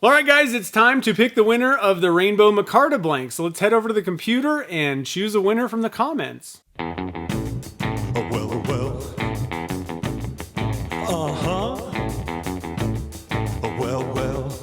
All right, guys, it's time to pick the winner of the Rainbow Micarta blank. So let's head over to the computer and choose a winner from the comments. Oh, well, oh, well. Uh-huh. Oh, well, well.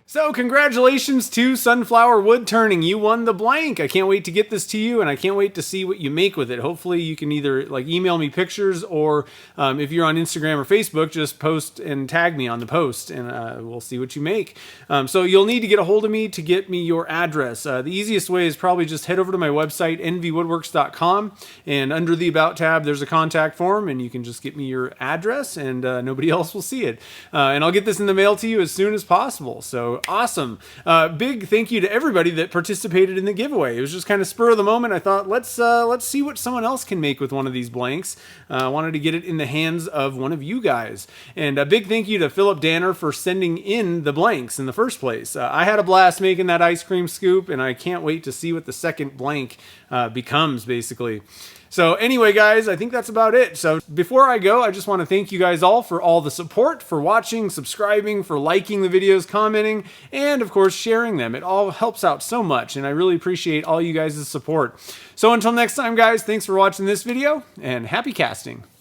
So congratulations to Sunflower Wood Turning. You won the blank. I can't wait to get this to you, and I can't wait to see what you make with it. Hopefully you can either like email me pictures, or if you're on Instagram or Facebook, just post and tag me on the post, and we'll see what you make. So you'll need to get a hold of me to get me your address. The easiest way is probably just head over to my website, nvwoodworks.com, and under the About tab, there's a contact form, and you can just get me your address, and nobody else will see it. And I'll get this in the mail to you as soon as possible. So awesome. Big thank you to everybody that participated in the giveaway. It was just kind of spur of the moment. I thought, let's see what someone else can make with one of these blanks. I wanted to get it in the hands of one of you guys. And a big thank you to Philip Danner for sending in the blanks in the first place. I had a blast making that ice cream scoop, and I can't wait to see what the second blank becomes, basically. So anyway, guys, I think that's about it. So before I go, I just want to thank you guys all for all the support, for watching, subscribing, for liking the videos, commenting, and of course, sharing them. It all helps out so much, and I really appreciate all you guys' support. So until next time, guys, thanks for watching this video, and happy casting.